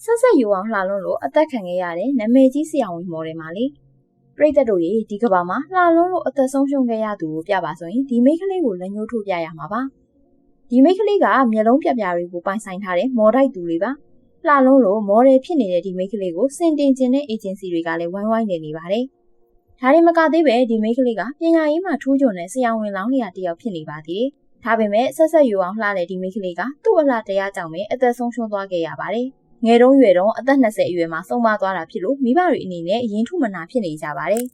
ဆက်ဆက်ယူအောင်လှလွန်းလို့အသက်ခံခဲ့ရတဲ့နာမည်ကြီးဆရာဝန်မော်ဒယ်မှာလေပရိသတ်တို့ရေဒီကဘာမှာလှလွန်းလို့အသက်ဆုံးရှုံးခဲ့ရသူကိုပြပါဆိုရင်ဒီမိန်းကလေးကိုလက်ညှိုးထိုးပြရမှာပါဒီမိန်းကလေးကမျက်လုံးပြပြတွေကိုပိုင်ဆိုင်ထားတဲ့မော်ဒိုက်သူလေးပါလှလွန်းလို့မော်ဒယ်ဖြစ်နေတဲ့ဒီမိန်းကလေးကိုစင်တင်ကျင်တဲ့အေဂျင်စီတွေကလည်းဝိုင်းဝိုင်းနေပါတယ်ဒါတွေမကသေးပဲဒီမိန်းကလေးကပညာရေးမှာထူးချွန်တဲ့ဆရာဝန်လောင်းလျာတယောက်ဖြစ်နေပါသေးတယ်ဒါပေမဲ့ဆက်ဆက်ယူအောင်လှတဲ့ဒီမိန်းကလေးကသူ့အလားတရားကြောင့်ပဲအသက်ဆုံးရှုံးသွားခဲ့ရပါတယ်ငယ်တုန်းရွယ်တုန်းအသက်20အရွယ်မှာဆုံးမသွားတာဖြစ်လို့မိဘတွေအနေနဲ့ရင်ထုမနာဖြစ်နေကြပါတယ်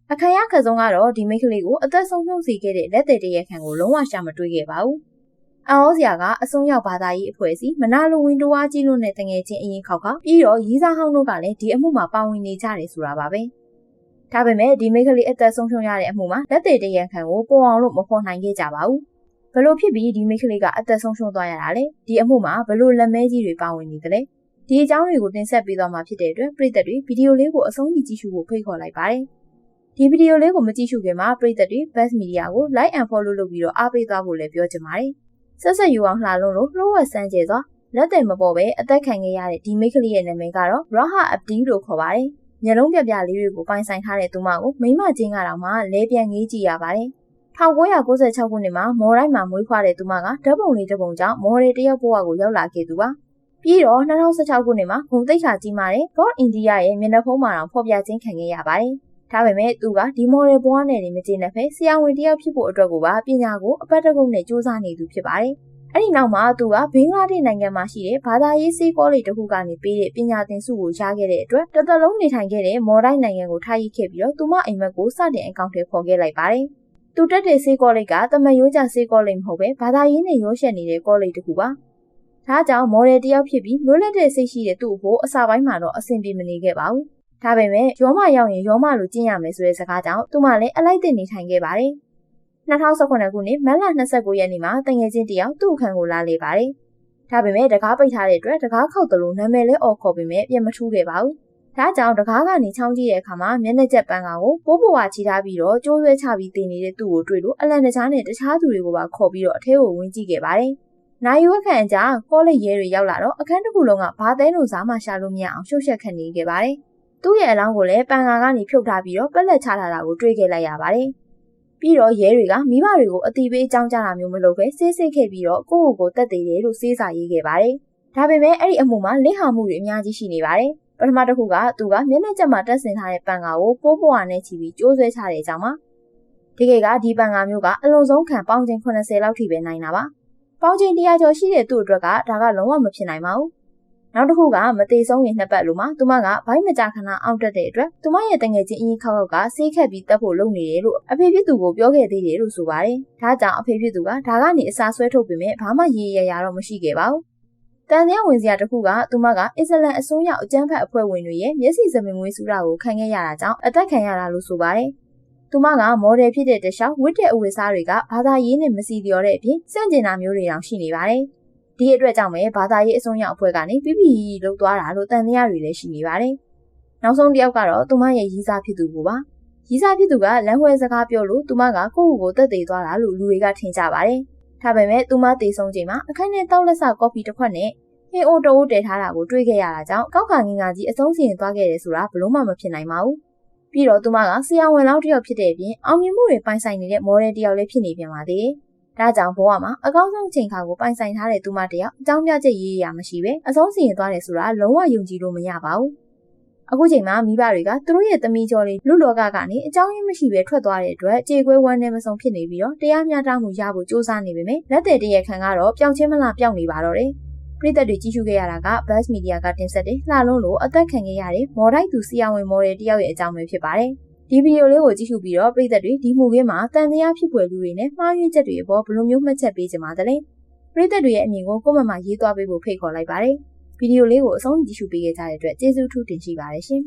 အခါရခက်ဆုံးကတော့ဒီမိန်းကလေးကိုအသက်ဆုံးရှုံးစေခဲ့တဲ့လက်သည်တရက်ခံကိုလုံးဝရှာမတွေ့ခဲ့ပါဘူးအော်စရာကအဆုံးရောက်ဘာသာရေးအဖွဲ့အစည်းမနာလိုဝင်တိုးအားကြီးလို့နဲ့တငယ်ချင်းအရင်ခောက်ပြီးတော့ရီးစားဟောင်းတို့ကလည်းဒီအမှုမှာပါဝင်နေကြတယ်ဆိုတာပါပဲဒါပေမဲ့ဒီမိန်းကလေးအသက်ဆုံးရှုံးရတဲ့အမှုမှာလက်သည်တရက်ခံကိုပေါ်အောင်လို့မဖော်နိုင်ခဲ့ကြပါဘူးဘလို့ဖြစ်ပြီးဒီမိန်းကလေးကအသက်ဆုံးရှုံးသွားရတာလဲဒီအမှုမှာဘလို့လက်မဲကြီးတွေပါဝင်နေသလဲဒီအကြောင်းတွေကိုတင်ဆက်ပေးသွားမှာဖြစ်တဲ့အတွက်ပရိသတ်တွေဗီဒီယိုလေးကိုအဆုံးထိကြည့်ရှုဖို့ဖိတ်ခေါ်လိုက်ပါတယ်ဒီဗီဒီယိုလေးကိုမကြည့်ရှုခင်မှာပရိသတ်တွေ Best Media ကို Like and Follow လုပ်ပြီးတော့အားပေးသွားဖို့လည်းပြောချင်ပါတယ်ဆက်ဆက်ယူအောင်လှလွန်းလို့လှိုးဝက်စမ်းကျဲစွာလက်တယ်မပေါ်ပဲအသက်ခံခဲ့ရတဲ့ဒီမိန်းကလေးရဲ့နာမည်ကတော့ Raha Abdi လို့ခေါ်ပါတယ်မျက်လုံးပြပြလေးတွေကိုပိုင်ဆိုင်ထားတဲ့သူမကိုမိမချင်းကတော့မှလဲပြန်ငေးကြည့်ရပါတယ်1996ခုနှစ်မှာမော်ရိုက်မှာမွေးဖွားတဲ့သူမကဓာတ်ပုံလေးတစ်ပုံကြောင့်မော်ဒယ်တယောက်ဘဝကိုရောက်လာခဲ့သူပါပြီးတော့2016ခုနှစ်မှာဂုဏ်သိက္ခာကြီးမားတဲ့ God India ရဲ့မျက်နှာဖုံးမှာတော့ဖော်ပြခြင်းခံခဲ့ရပါတယ်ဒါပေမဲ့သူကဒီမော်ဒယ်ဘဝနဲ့နေမကျေနပ်ဖဲဆရာဝန်တယောက်ဖြစ်ဖို့အတွက်ကိုပါပညာကိုအပတ်တကုတ်နဲ့စူးစမ်းနေသူဖြစ်ပါတယ်အဲ့ဒီနောက်မှာသူကဘင်္ဂလားဒေ့ရှ်နိုင်ငံမှာရှိတဲ့ဘာသာရေးစေကောလိပ်တစ်ခုကနေပေးတဲ့ပညာသင်ဆုကိုရခဲ့တဲ့အတွက်တစ်သက်လုံးနေထိုင်ခဲ့တဲ့မော်ဒိုက်နိုင်ငံကိုထားရစ်ခဲ့ပြီးတော့သူမအိမ်မက်ကိုစတင်အကောင့်ထဲပေါ်ခဲ့လိုက်ပါတယ်သူတက်တဲ့စေကောလိပ်ကတမန်ရိုးကျစေကောလိပ်မဟုတ်ပဲဘာသာရေးနဲ့ရောရှက်နေတဲ့ကောလိပ်တစ်ခုပါဒါကြောင့်မော်ဒယ်တယောက်ဖြစ်ပြီးလွတ်လပ်တဲ့စိတ်ရှိတဲ့သူ့အဖို့အစပိုင်းမှာတော့အဆင်ပြေမနေခဲ့ပါဘူးဒါပေမဲ့ရောမရောက်ရင်ရောမလိုကျင့်ရမယ်ဆိုတဲ့စကားကြောင့်သူမလည်းအလိုက်တင်နေထိုင်ခဲ့ပါတယ်2019ခုနှစ်မတ်လ29ရက်နေ့မှာတငယ်ချင်းတယောက်သူ့အခန်းကိုလာလေပါတယ်ဒါပေမဲ့တကားပိတ်ထားတဲ့အတွက်တကားခောက်တယ်လို့နာမည်လဲအော်ခေါ်ပေမဲ့ပြန်မထူးခဲ့ပါဘူးဒါကြောင့်တကားကနေချောင်းကြည့်တဲ့အခါမှာမျက်နှာကျက်ပန်းကောင်ကိုပိုးပွားချီထားပြီးတော့ကျိုးဆွဲချပြီးတင်နေတဲ့သူ့ကိုတွေ့လို့အလန့်တကြားနဲ့တခြားသူတွေကိုပါခေါ်ပြီးတော့အထဲကိုဝင်ကြည့်ခဲ့ပါတယ်နိုင်ရွက်ခန့်အကြာကောလိပ်ရဲတွေရောက်လာတော့အခန်းတစ်ခုလုံးကဘာသဲလို့စားမှရှာလို့မရအောင်ရှုပ်ရှက်ခတ်နေခဲ့ပါတယ်သူ့ရဲ့အလောင်းကိုလည်းပန်ကာကနေဖြုတ်ထားပြီးတော့ပက်လက်ချထားတာကိုတွေ့ခဲ့လိုက်ရပါတယ်ပြီးတော့ရဲတွေကမိဘတွေကိုအတိပေးအကြောင်းကြားတာမျိုးမလုပ်ဘဲဆေးစစ်ခဲ့ပြီးတော့ကိုယ့်ကိုယ်တက်သေးတယ်လို့စေးစာရေးခဲ့ပါတယ်ဒါပေမဲ့အဲ့ဒီအမှုမှာလစ်ဟာမှုတွေအများကြီးရှိနေပါတယ်ပထမတစ်ခုကသူကမျက်နှာကျက်မှာတက်ဆင်ထားတဲ့ပန်ကာကိုပိုးပွားနဲ့ချီပြီးကျိုးဆွဲချတဲ့အကြောင်းပါတကယ်ကဒီပန်ကာမျိုးကအလွန်ဆုံးခံပေါင်ချိန်80လောက်ထိပဲနိုင်တာပါပေါင်ချိန်100ကျော်ရှိတဲ့သူ့အတွက်ကဒါကလုံးဝမဖြစ်နိုင်ပါဘူးနောက်တစ်ခုကမသေးဆုံးရင်နှစ်ပတ်လို့မှသူမကဘိုင်းမကြခဏအောင့်တက်တဲ့အတွက်သူမရဲ့တငယ်ချင်းအရင်ခောက်ကဆေးခက်ပြီးတက်ဖို့လုပ်နေတယ်လို့အဖေဖြစ်သူကိုပြောခဲ့သေးတယ်လို့ဆိုပါတယ်ဒါကြောင့်အဖေဖြစ်သူကဒါကနေအစာဆွဲထုတ်ပေမဲ့ဘာမှရေရရတော့မရှိခဲ့ပါဘူးတန်တရားဝင်စရာတစ်ခုကသူမကအစ္စလမ်အစွန်းရောက်အကြမ်းဖက်အဖွဲ့ဝင်တွေရဲ့မျက်စိစပင်မွေးစူးတာကိုခံခဲ့ရတာကြောင့်အသက်ခံရတာလို့ဆိုပါတယ်သူမကမော်ဒယ်ဖြစ်တဲ့တခြားဝတ်တဲ့အဝတ်စားတွေကဘာသာရေးနဲ့မစီလျော်တဲ့အပြင်စန့်ကျင်တာမျိုးတွေတောင်ရှိနေပါတယ်ဒီအတွက်ကြောင့်ပဲဘာသာရေးအစွန်းရောက်အဖွဲ့ကနေပြပြလှုပ်သွားတာလို့တန်တရားတွေလည်းရှိနေပါတယ်နောက်ဆုံးတစ်ယောက်ကတော့သူမရဲ့ရီးစားဖြစ်သူကိုပါရီးစားဖြစ်သူကလမ်းခွဲစကားပြောလို့သူမကကိုယ့်ကိုယ်တက်သေးသွားတာလို့လူတွေကထင်ကြပါတယ်ဒါပေမဲ့သူမတေဆုံးချိန်မှာအခန်းထဲတောက်လက်ဆကော်ဖီတစ်ခွက်နဲ့ဟင်းအိုတိုးတည်ထားတာကိုတွေ့ခဲ့ရတာကြောင့်ကောက်ခါငင်္ဂါကြီးအဆုံးစီရင်သွားခဲ့တယ်ဆိုတာဘလို့မှမဖြစ်နိုင်ပါဘူးပြီးတော့သူမကဆရာဝန်လောက်တစ်ယောက်ဖြစ်တဲ့အပြင်အောင်မြင်မှုတွေပိုင်ဆိုင်နေတဲ့မော်ဒယ်တစ်ယောက်လည်းဖြစ်နေပြန်ပါသေးတယ်ဒါကြောင့်ဘဝမှာအကောင်းဆုံးချိန်ခါကိုပိုင်ဆိုင်ထားတဲ့သူမတယောက်အကြောင်းပြချက်ရေးရမရှိပဲအဆုံးစီရင်သွားတယ်ဆိုတာလုံးဝယုံကြည်လို့မရပါဘူးအခုချိန်မှာမိဘတွေကသူတို့ရဲ့သမီးကျော်လေးလူလောကကနေအကြောင်းရင်းမရှိပဲထွက်သွားတဲ့အတွက်ကြေကွဲဝမ်းနဲ့မဆုံးဖြစ်နေပြီးတော့တရားမျှတမှုရဖို့စူးစမ်းနေပေမဲ့လက်တဲ့တရက်ခံကတော့ပျောက်ချင်းမလားပျောက်နေပါတော့တယ်ပရိသတ်တွေကြည့်ရှုခဲ့ရတာက Best Media ကတင်ဆက်တဲ့လှလွန်းလို့အသက်ခံခဲ့ရတဲ့မော်ဒိုက်သူဆရာဝန်မော်ဒယ်တယောက်ရဲ့အကြောင်းပဲဖြစ်ပါတယ်ဒီဗီဒီယိုလေးကိုကြည့်ရှုပြီးတော့ပရိသတ်တွေဒီမှုခင်းမှာတန်တရားဖြစ်ပွယ်လူတွေနဲ့မှားယွင်းချက်တွေအပေါ်ဘယ်လိုမျိုးမှတ်ချက်ပေးကြမှာလဲပရိသတ်တွေရဲ့အမြင်ကိုကွန်မန့်မှာရေးသွားပေးဖို့ဖိတ်ခေါ်လိုက်ပါတယ်ဗီဒီယိုလေးကိုအဆုံးကြည့်ရှုပေးခဲ့ကြတဲ့အတွက်ကျေးဇူးထူးတင်ရှိပါတယ်ရှင်